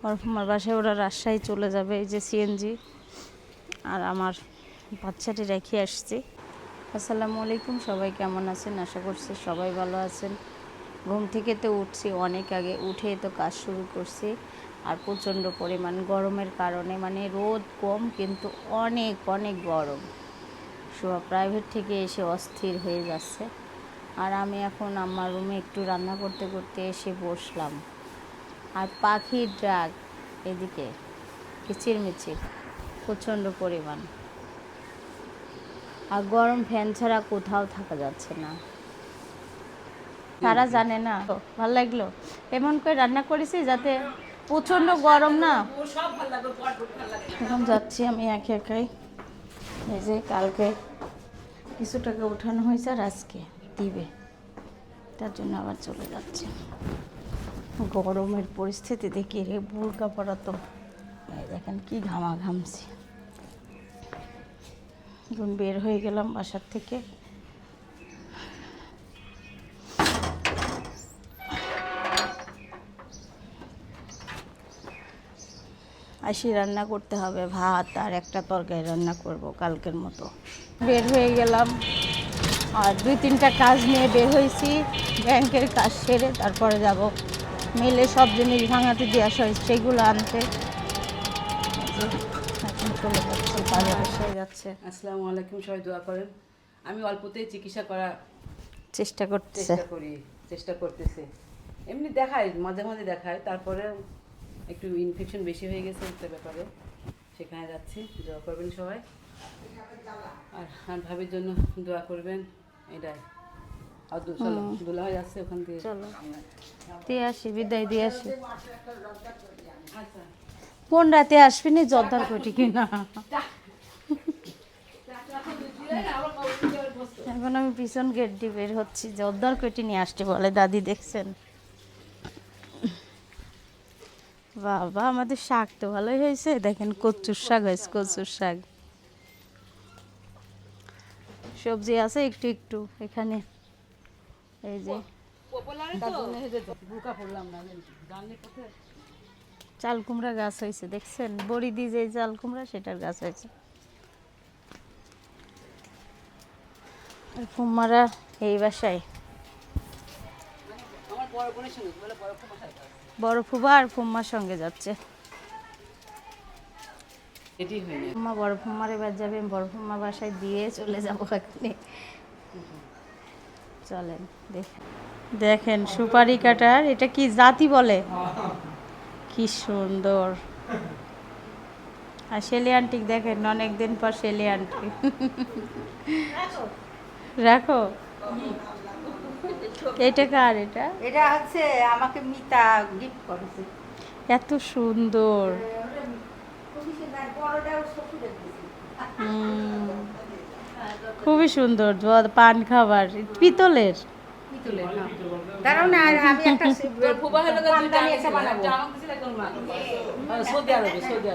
আমার বাসায় ওরা রাজশাহী চলে যাবে, এই যে সিএনজি। আর আমার বাচ্চাটি রেখে আসছি। আসসালামু আলাইকুম, সবাই কেমন আছেন? আশা করছি সবাই ভালো আছেন। ঘুম থেকে তো উঠছি অনেক আগে, উঠে তো কাজ শুরু করছি। আর প্রচণ্ড পরিমাণ গরমের কারণে, মানে রোদ কম কিন্তু অনেক অনেক গরম। প্রাইভেট থেকে এসে অস্থির হয়ে যাচ্ছে। আর আমি এখন আমার রুমে একটু রান্না করতে করতে এসে বসলাম। আর পাখির ডাক এদিকে কিচিরমিচির প্রচণ্ড পরিমাণ। আর গরম, ফ্যান ছাড়া কোথাও থাকা যাচ্ছে না। তারা জানে না। ভালো লাগলো এমন করে রান্না করেছি যাতে প্রচণ্ড গরম না। এখন যাচ্ছি আমি একে একাই। এই যে কালকে কিছু টাকা উঠানো হয়েছে আর আজকে দিবে, তার জন্য আবার চলে যাচ্ছে। গরমের পরিস্থিতি দেখি রে, বোরকা পরা তো দেখেন কি ঘামা ঘামছি। এখন বের হয়ে গেলাম বাসার থেকে। আসি রান্না করতে হবে, ভাত আর একটা তরকারি রান্না করব কালকের মতো। বের হয়ে গেলাম আর 2-3টা কাজ নিয়ে বের হয়েছি। ব্যাংকের কাজ সেরে তারপরে যাব মেলে সব জিনিস ভাঙাতে দিয়ে আসা হয়েছে সেগুলো আনতে। এখন চলে যাচ্ছে, বাজার এসে যাচ্ছে। আসসালামু আলাইকুম, সবাই দোয়া করেন। আমি অল্পতেই চিকিৎসা করার চেষ্টা করতেছি। এমনি দেখাই, মাঝে মাঝে দেখাই, তারপরে একটু ইনফেকশন বেশি হয়ে গেছে একটা ব্যাপারে, সেখানে যাচ্ছি। দোয়া করবেন সবাই, আর ভাবির জন্য দোয়া করবেন, এটাই। আর দুলা হয়ে যাচ্ছে ওখান থেকে। চলো দিয়ে আসি, বিদায় দিয়ে আসি। কোন রাতে আসবি না জর্দার কোটি কিনা। এখন আমি পিছন গেট দিয়ে বের হচ্ছি, জর্দার কোটি নিয়ে আসতে বলে দাদি, দেখছেন? বাবা আমাদের শাক তো ভালোই হয়েছে, দেখেন কচুর শাক হয়েছে, কচুর শাক। সবজি আছে একটু একটু এখানে। এই যে চাল কুমড়া গাছ হয়েছে, দেখছেন? বড়ি দিয়ে যে চাল কুমড়া সেটার গাছ হয়েছে। আর ফুম্মারা এই বাসায়, বড় ফুবা আর ফুম্মার সঙ্গে যাচ্ছে। ফুম্মা বড় ফুম্মার এবার যাবে, আমি বড় ফুম্মার বাসায় দিয়ে চলে যাবো এখানে। চলেন দেখেন সুপারি কাটার, এটা কি জাতি বলে, কি সুন্দর। আর শেলি আন্টি দেখেন, অনেকদিন পর শেলি আন্টি। রাখো। এটা কার? এটা হচ্ছে আমাকে মিতা গিফট করেছে। এত সুন্দর। খুবই সুন্দর। পান খাবার পিতলের।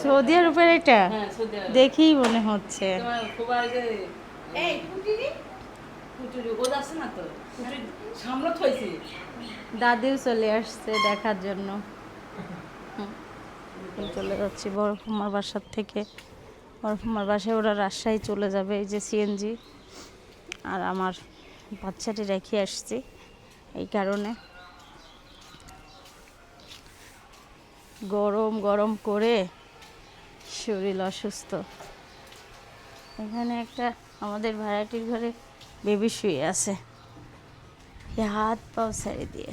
সৌদি আরবের এটা দেখেই মনে হচ্ছে। দাদিও চলে আসছে দেখার জন্য। চলে যাচ্ছি বড় ফুমার বাসার থেকে। বড় ফুমার বাসায় ওরা রাজশাহী চলে যাবে, এই যে সিএনজি। আর আমার বাচ্চাটি রেখে আসছি এই কারণে। গরম গরম করে শরীর অসুস্থ। এখানে একটা আমাদের ভাড়াটির ঘরে বেবি শুয়ে আছে, হাত পাও ছেড়ে দিয়ে।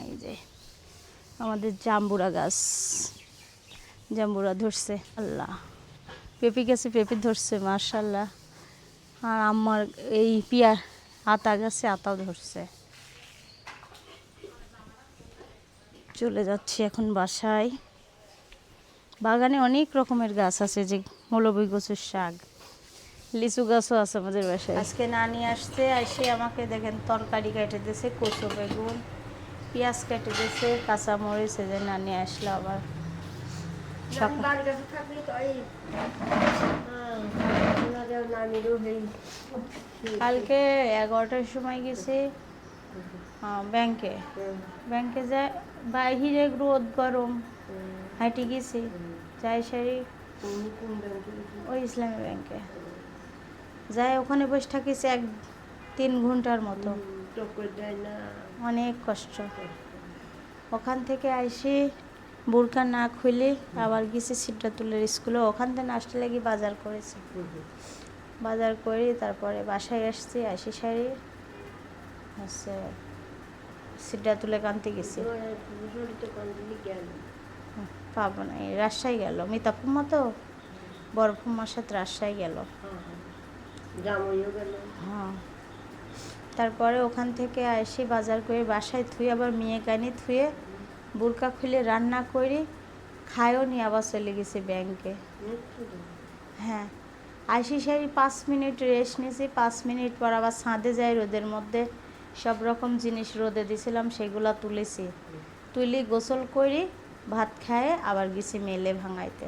এই যে আমাদের জাম্বুরা গাছ, জাম্বুরা ধরছে। আল্লাহ, পেঁপে গাছে পেঁপে ধরছে মাশাআল্লাহ। আর আমার এই পিয়া আতা গাছে আতাও ধরছে। চলে যাচ্ছি এখন বাসায়। বাগানে অনেক রকমের গাছ আছে, যে মৌলবী গাছের শাক, লিচু গাছও আছে আমাদের বাসায়। আজকে নানি আসছে, এসে আমাকে দেখেন তরকারি কেটে দিয়েছে, কচু বেগুন পেঁয়াজ কেটে দিয়েছে, কাঁচামরিচ। যে নানি আসলো আবার। কালকে 11টার সময় গেছে, ব্যাংকে ব্যাংকে যায় বাহিরে রোদ গরম হাঁটি গেছি যাই সারি ওই ইসলামী ব্যাংকে যাই ওখানে বসে থাকিস 3 ঘন্টার মতো অনেক কষ্ট ওখান থেকে আইসি বোরকা না খুলে আবার গেছি সিদ্ধাতুলের স্কুলে ওখান থেকে আসতে লাগি বাজার করেছি বাজার করি তারপরে বাসায় আসছি আসি সারি হচ্ছে সিদ্ধাতুলে কানতে গেছি পাবো না এই রাজশাহী গেল মিতা ফুম্মা তো বড় ফুম্মার সাথে রাজশাহী গেল হ্যাঁ তারপরে ওখান থেকে আসি বাজার করে বাসায় থুয়ে আবার মেয়ে কানি থুয়ে বোরকা খুলে রান্না করি খায়ও নি আবার চলে গেছি ব্যাংকে হ্যাঁ আসি সারি 5 মিনিট রেস্ট নিয়েছি 5 মিনিট পর আবার ছাদে যাই রোদের মধ্যে সব রকম জিনিস রোদে দিয়েছিলাম সেগুলো তুলেছি তুলি গোসল করি ভাত খায় আবার গেছি মেলে ভাঙাইতে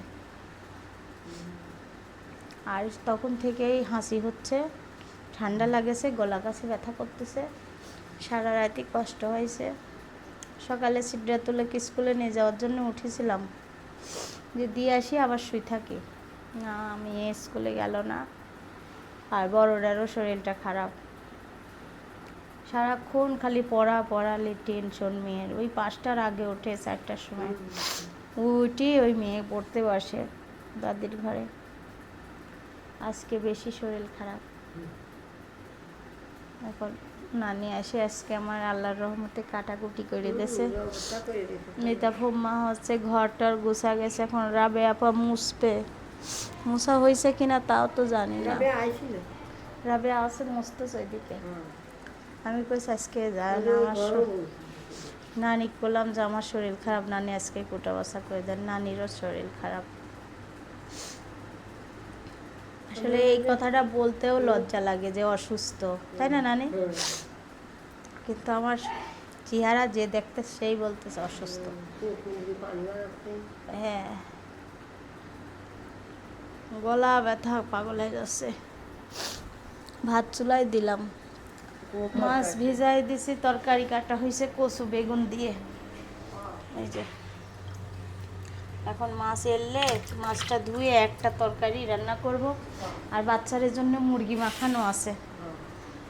আর তখন থেকেই হাসি হচ্ছে ঠান্ডা লাগেছে গলা কাছে ব্যথা করতেছে সারা রাতে কষ্ট হয়েছে সকালে সিদ্ধাতুলকে স্কুলে নিয়ে যাওয়ার জন্য উঠেছিলাম যে দিয়ে আসি আবার শুই থাকি না আমি স্কুলে গেল না আর বড়টারও শরীরটা খারাপ সারাক্ষণ খালি পড়ালে টেনশন মেয়ের ওই 5টার আগে ওঠে 4টার সময় উঠি ওই মেয়ে পড়তে বসে দাদির ঘরে আজকে বেশি শরীর খারাপ এখন নানি আসে আজকে আমার আল্লাহর রহমতে কাটাকুটি করে দিয়েছে মিতা ফুম্মা হচ্ছে ঘরটার গুছা গেছে এখন রাবে আপা মুছা হয়েছে কিনা তাও তো জানি না রাবে আছে মুছতেছে ওইদিকে আমি কইছি আজকে যায় না আমার নানি বললাম যে আমার শরীর খারাপ নানি আজকে কোটা বসা করে দেন নানিরও শরীর খারাপ আসলে এই কথাটা বলতেও লজ্জা লাগে যে অসুস্থ তাই না নানি কিন্তু আমার চেহারা যে দেখতে সেই বলতেছে অসুস্থ হ্যাঁ গলা ব্যথা পাগল হয়ে যাচ্ছে ভাত চুলাই দিলাম মাছ ভিজাই দিছি তরকারি কাটা হয়েছে কচু বেগুন দিয়ে এই যে এখন মাছ এলে মাছটা ধুয়ে একটা তরকারি রান্না করব আর বাচ্চাদের জন্য মুরগি মাখানো আছে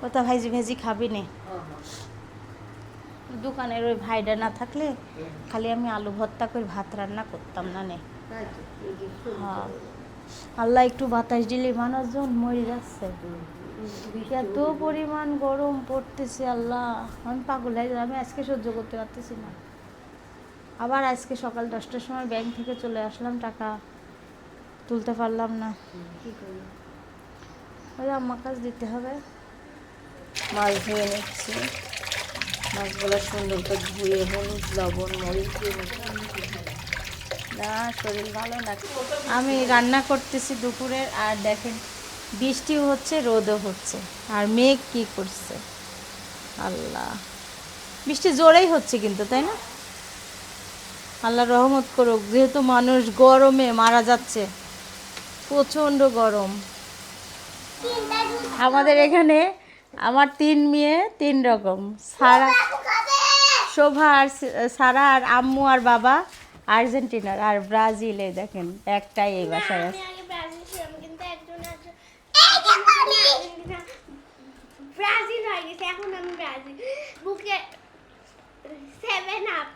ওটা ভাজি ভাজি খাবি নে দোকানের ওই ভাইটা না থাকলে খালি আমি আলু ভর্তা করে ভাত রান্না করতাম না নে হ্যাঁ আল্লাহ একটু বাতাস দিলে মানুষজন মরে যাচ্ছে এত পরিমাণ গরম পড়তেছে আল্লাহ আমি পাগল হয়ে যাই আমি আজকে সহ্য করতে পারতেছি না আবার আজকে সকাল 10টার সময় ব্যাংক থেকে চলে আসলাম টাকা তুলতে পারলাম না ওই আম্মা কাজ দিতে হবে মাছ ধুয়ে নিচ্ছি মাছগুলো সুন্দর করে ধুয়ে হলুদ লবণ মরিচ দিয়ে না শরীর ভালো না আমি রান্না করতেছি দুপুরের আর দেখেন বৃষ্টিও হচ্ছে রোদও হচ্ছে আর মেঘ কি করছে আল্লাহ বৃষ্টি জোরেই হচ্ছে কিন্তু তাই না আল্লাহ রহমত করুক যেহেতু মানুষ গরমে মারা যাচ্ছে প্রচণ্ড গরম আমাদের এখানে আমার 3 মেয়ে 3 রকম শোভা আর সারা আর আম্মু আর বাবা আর্জেন্টিনার আর ব্রাজিলে দেখেন একটাই এই বাসায় আছে ব্রাজিল হয়ে গেছে এখন আমি ব্রাজিল বুকে 7 আপ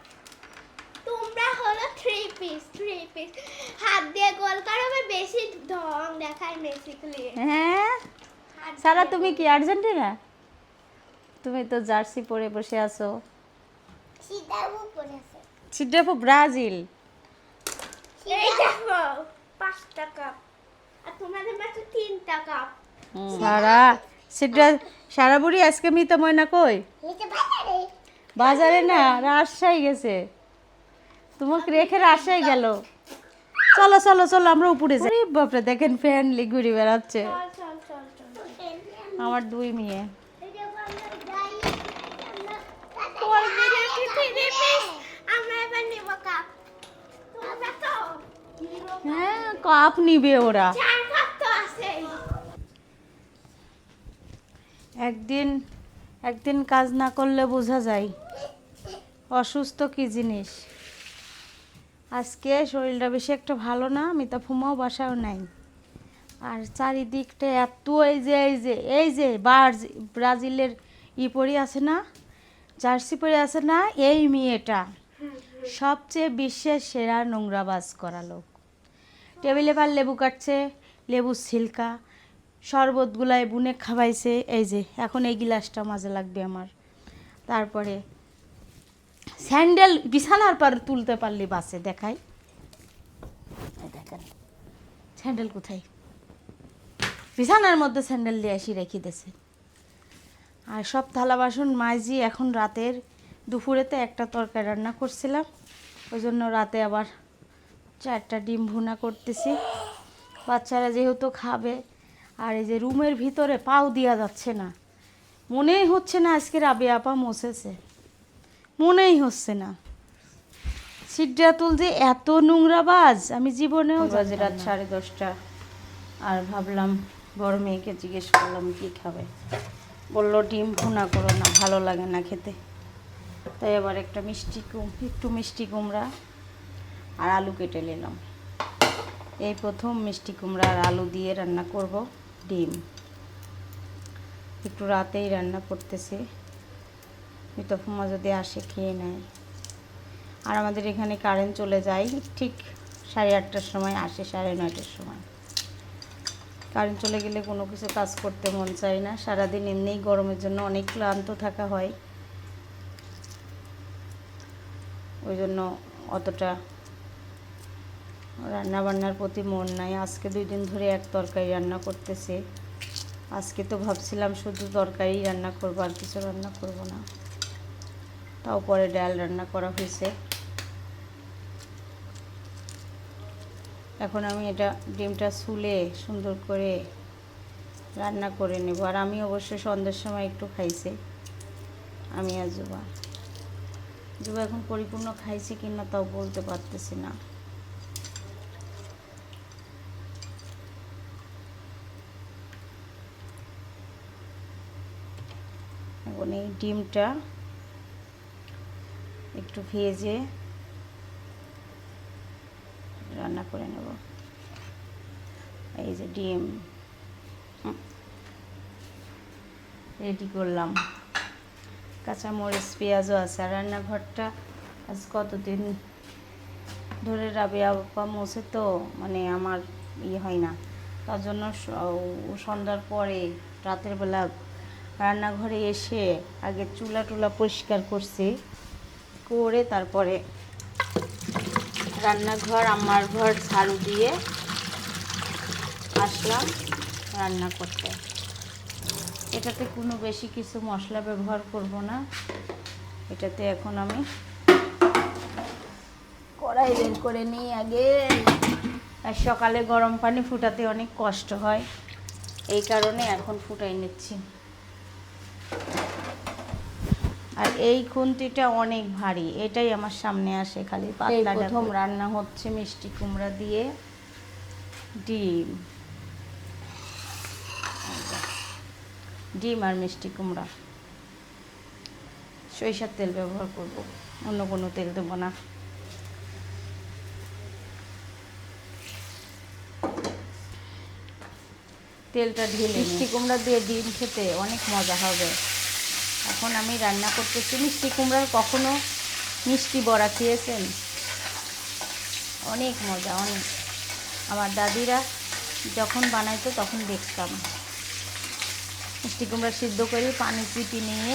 তোমরা হলো 3 পিস হাত দিয়ে গোল করো আমি বেশি ঢং দেখাই বেসিক্যালি হ্যাঁ সারা তুমি কি আর্জেন্টিনা তুমি তো জার্সি পরে বসে আছো সিদাবু পড়েছে সিডাপু ব্রাজিল এই দেখো 5 টাকা আর তোমাদের মাত্র 3 টাকা সারা সারা বুড়ি আজকে মিতা ময়না কই নিচে বাজারে বাজারে না রাজশাহী গেছে তোমাকে রেখে রাজশাহী গেল চলো চলো চলো আমরা উপরে যাই বাপরে দেখেন ফ্যানলি ঘুরে বেড়াচ্ছে চল আমার 2 মেয়ে আমরা এবার নেব কাপ তোমরা তো হ্যাঁ কাপ নিবে ওরা 4 কাপ তো আছে একদিন একদিন কাজ না করলে বোঝা যায় অসুস্থ কি জিনিস। আজকে শরীরটা বেশি একটা ভালো না, মিতা ফুমাও বাসাও নাই। আর চারিদিকটা এত এই যে ব্রাজিলের পরে আছে না, জার্সি পরে আছে না, এই মেয়েটা সবচেয়ে বিশ্বের সেরা নোংরাবাজ করা লোক। টেবিলে পার লেবু কাটছে, লেবু ছিলকা, শরবতগুলায় বুনে খাওয়াইছে। এই যে এখন এই গিলাসটা মাঝে লাগবে আমার। তারপরে স্যান্ডেল বিছানার পর তুলতে পারলি বাসে দেখাই, দেখেন স্যান্ডেল কোথায়, বিছানার মধ্যে স্যান্ডেল দিয়ে আসি রেখে দিয়েছে। আর সব থালা বাসন মাজি। এখন রাতের দুপুরেতে একটা তরকারি রান্না করছিলাম, ওই জন্য রাতে আবার 4টা ডিম ভুনা করতেছি। বাচ্চারা যেহেতু খাবে। আর এই যে রুমের ভিতরে পাও দেওয়া যাচ্ছে না, মনেই হচ্ছে না আজকে রাবিয়া আপা মুছেছে, মনেই হচ্ছে না। সিদ্ধাতুল যে এত নোংরাবাজ আমি জীবনেও বাজে। রাত 10:30 আর ভাবলাম বড় মেয়েকে জিজ্ঞেস করলাম কি খাবে, বললো ডিম ভুনা করো না, ভালো লাগে না খেতে। তাই আবার একটু মিষ্টি কুমড়া আর আলু কেটে নিলাম। এই প্রথম মিষ্টি কুমড়া আর আলু দিয়ে রান্না করব ডিম। একটু রাতেই রান্না করতেছি, মিতফুমা যদি আসে খেয়ে নেয়। আর আমাদের এখানে কারেন্ট চলে যায় ঠিক 8:30টার সময়, আসে 9:30টার সময়। কারেন্ট চলে গেলে কোনো কিছু কাজ করতে মন চায় না। সারাদিন এমনিই গরমের জন্য অনেক ক্লান্ত থাকা হয়, ওই জন্য অতটা রান্না বান্নার প্রতি মন নাই। আজকে 2 দিন ধরে এক তরকারি রান্না করতেছে। আজকে তো ভাবছিলাম শুধু তরকারি রান্না করবো, আর কিছু রান্না করব না। তাও পরে ডাল রান্না করা হয়েছে। এখন আমি এটা ডিমটা ছুলে সুন্দর করে রান্না করে নেব। আর আমি অবশ্য সন্ধ্যার সময় একটু খাইছি, আমি আর জুবা এখন পরিপূর্ণ খাইছি কিনা তাও বলতে পারতেছি না। এখন এই ডিমটা একটু ভেজে রান্না করে নেব। এই যে ডিম রেডি করলাম, কাঁচামরিচ পেঁয়াজও আছে। আর রান্নাঘরটা আজ কতদিন ধরে রাবিয়া আপা মুছে তো মানে আমার হয় না, তার জন্য সন্ধ্যার পরে রাতের বেলা রান্নাঘরে এসে আগে চুলা টুলা পরিষ্কার করছি, করে তারপরে রান্নাঘর আমার ঘর ঝাড়ু দিয়ে আসলাম রান্না করতে। এটাতে কোনো বেশি কিছু মশলা ব্যবহার করব না। এটাতে এখন আমি কড়াই বের করে নিই আগে। আর সকালে গরম পানি ফুটাতে অনেক কষ্ট হয়, এই কারণে এখন ফুটাই নিচ্ছি। আর এই খুন্তিটা অনেক ভারী, এটাই আমার সামনে আসে খালি পাতলা। প্রথম রান্না হচ্ছে মিষ্টি কুমড়া দিয়ে ডিম আর মিষ্টি কুমড়া। সরিষার তেল ব্যবহার করব, অন্য কোনো তেল দেবো না। তেলটা ঢেলে মিষ্টি কুমড়া দিয়ে ডিম খেতে অনেক মজা হবে। এখন আমি রান্না করতেছি মিষ্টি কুমড়ার। কখনো মিষ্টি বড়া খেয়েছেন? অনেক মজা, অনেক। আমার দাদিরা যখন বানাইতো তখন দেখতাম। মিষ্টি কুমড়া সিদ্ধ করে পানি চিপি নিয়ে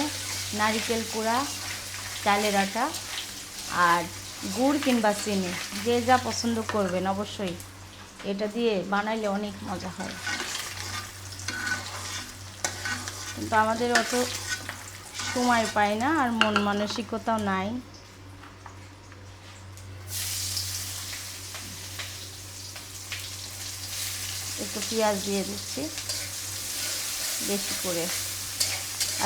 নারিকেল কুড়া, চালের আটা আর গুড় কিংবা চিনি, যে যা পছন্দ করবেন অবশ্যই, এটা দিয়ে বানাইলে অনেক মজা হয়। কিন্তু আমাদের অত সময় পাই না আর মন মানসিকতাও নাই। একটু পেঁয়াজ দিয়ে দিচ্ছি বেশি করে।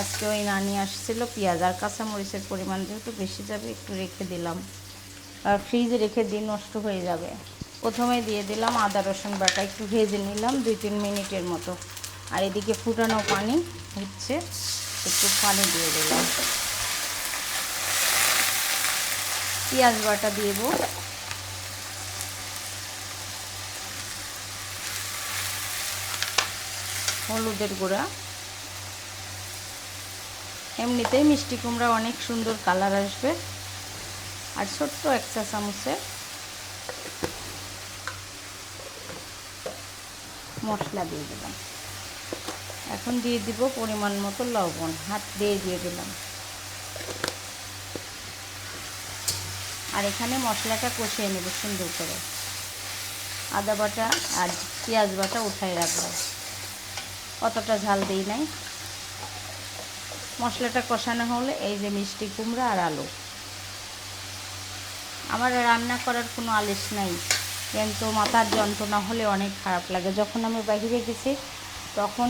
আজকে ওই নানি আসছিল, পেঁয়াজ আর কাঁচামরিচের পরিমাণ যেহেতু বেশি যাবে একটু রেখে দিলাম, আর ফ্রিজে রেখে দিই নষ্ট হয়ে যাবে। প্রথমে দিয়ে দিলাম আদা রসুন বাটা, একটু ভেজে নিলাম 2-3 মিনিটের মতো। আর এদিকে ফুটানো পানি হচ্ছে, একটু পানি দিয়ে দিলাম, পেঁয়াজ বাটা দিব, হলুদের গুঁড়া। এমনিতেই মিষ্টি কুমড়া অনেক সুন্দর কালার আসবে। আর ছোট্ট 1 চা চামচের মশলা দিয়ে দিলাম। এখন দিয়ে দিব পরিমাণ মতো লবণ, হাত দিয়ে দিলাম। আর এখানে মশলাটা কষিয়ে নেব সুন্দর করে। আদা বাটা আর পেঁয়াজ বাটা উঠাই রাখবো, অতটা ঝাল দিই নাই। মশলাটা কষানো হলে এই যে মিষ্টি কুমড়া আর আলু। আমার রান্না করার কোনো আলিশ নাই, কিন্তু মাথার যন্ত্রণা হলে অনেক খারাপ লাগে। যখন আমি বাইরে গেছি তখন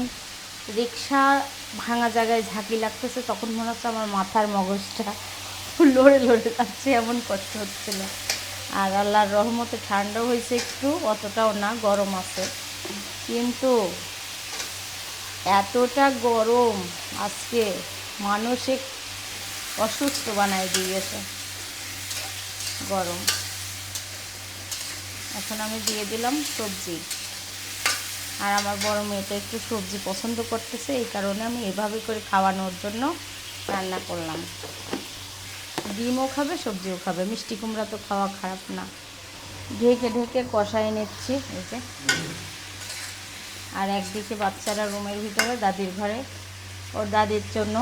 রিক্সা ভাঙা জায়গায় ঝাঁকি লাগতেছে, তখন মনে হচ্ছে আমার মাথার মগজটা লড়ে লড়ে যাচ্ছে, এমন কষ্ট হচ্ছিল। আর আল্লাহর রহমতে ঠান্ডা হয়েছে একটু, অতটাও না, গরম আছে, কিন্তু এতটা গরম আজকে মানসিক অসুস্থ বানায় দিয়েছে গরম। এখন আমি দিয়ে দিলাম সবজি। আর আমার বড় মেয়েটা একটু সবজি পছন্দ করতেছে, এই কারণে আমি এভাবে করে খাওয়ানোর জন্য রান্না করলাম। ডিমও খাবে, সবজিও খাবে, মিষ্টি কুমড়া তো খাওয়া খারাপ না। ঢেকে ঢেকে কষাই নিচ্ছি এই যে। আর একদিকে বাচ্চারা রুমের ভিতরে দাদির ঘরে, ওর দাদির জন্য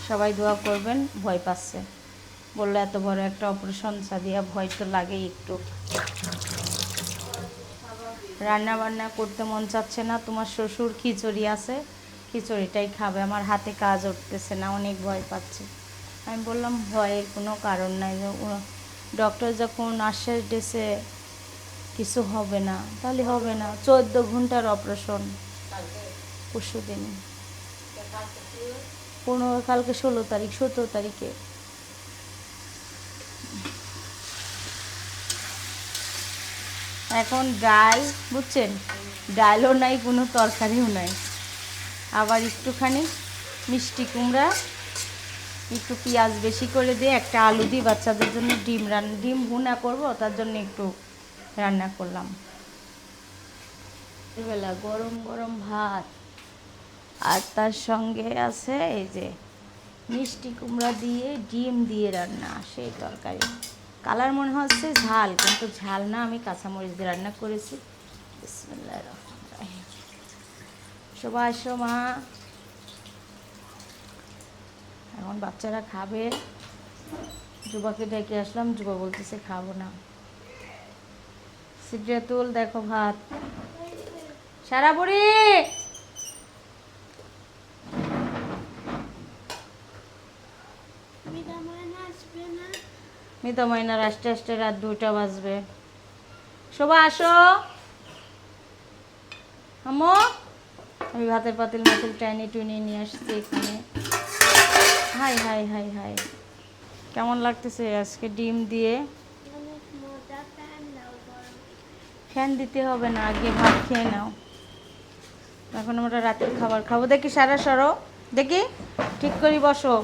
সবাই দোয়া করবেন, ভয় পাচ্ছে। বললো এত বড় একটা অপারেশন, সাদিয়া ভয় তো লাগেই একটু। রান্না বান্না করতে মন চাচ্ছে না, তোমার শ্বশুর খিচুড়ি আছে, খিচুড়িটাই খাবে, আমার হাতে কাজ উঠতেছে না, অনেক ভয় পাচ্ছে। আমি বললাম ভয়ের কোনো কারণ নাই, ডক্টর যখন আশ্বাস দিয়েছে কিছু হবে না, তাহলে হবে না। 14 ঘন্টার অপারেশন, পরশু দিন 15, কালকে 16 তারিখ, 17 তারিখে। এখন ডাল, বুঝছেন, ডালও নাই, কোনো তরকারিও নাই। আবার একটুখানি মিষ্টি কুমড়া, একটু পেঁয়াজ বেশি করে দিয়ে একটা আলু দিয়ে বাচ্চাদের জন্য ডিম ভুনা করব, তার জন্য একটু রান্না করলাম। বেলা গরম গরম ভাত, আর তার সঙ্গে আছে এই যে মিষ্টি কুমড়া দিয়ে ডিম দিয়ে রান্না, সেই তরকারি। কালার মনে হচ্ছে ঝাল, কিন্তু ঝাল না, আমি কাঁচামরিচ দিয়ে রান্না করেছি। বিসমিল্লাহির রহমানির রহিম। সবাই আসো মা, এখন বাচ্চারা খাবে। যুবাকে ডেকে আসলাম, যুবা বলতেছে খাবো না। সিদ্রাতুল দেখো ভাত, সারা বুড়ি মিতা ময়নার আস্তে আস্তে রাত 2টা বাজবে। সবাই আসো আম্মু, আমি ভাতের পাতিল মাতিল টাইনি টুনি নিয়ে আসছি এখানে। হাই হাই হাই হাই, কেমন লাগতেছে আজকে ডিম দিয়ে? ফ্যান দিতে হবে না, আগে ভাত খেয়ে নাও, এখন আমরা রাতের খাবার খাবো। দেখি সারা সরো, দেখি ঠিক করি, বসো।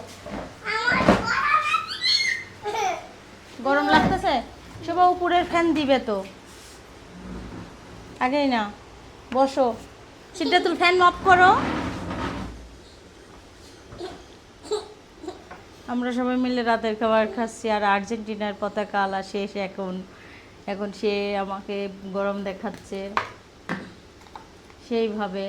গরম লাগতেছে, সবাই উপরের ফ্যান দিবে তো, আগেই না, বসো। সিদ্ধাতুল ফ্যান অফ করো। আমরা সবাই মিলে রাতের খাবার খাচ্ছি। আর আর্জেন্টিনার পতাকা আলা শেষ, এখন সে আমাকে গরম দেখাচ্ছে সেইভাবে।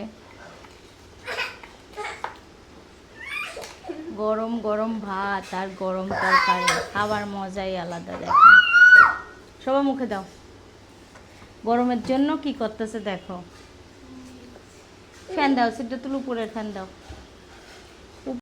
গরম গরম ভাত আর গরম তরকারি, খাবার মজাই আলাদা। দেখো সবাই মুখে দাও, গরমের জন্য কি করতেছে দেখো। ফ্যান দাও, সিদ্ধাতুল উপরের ফ্যান দাও।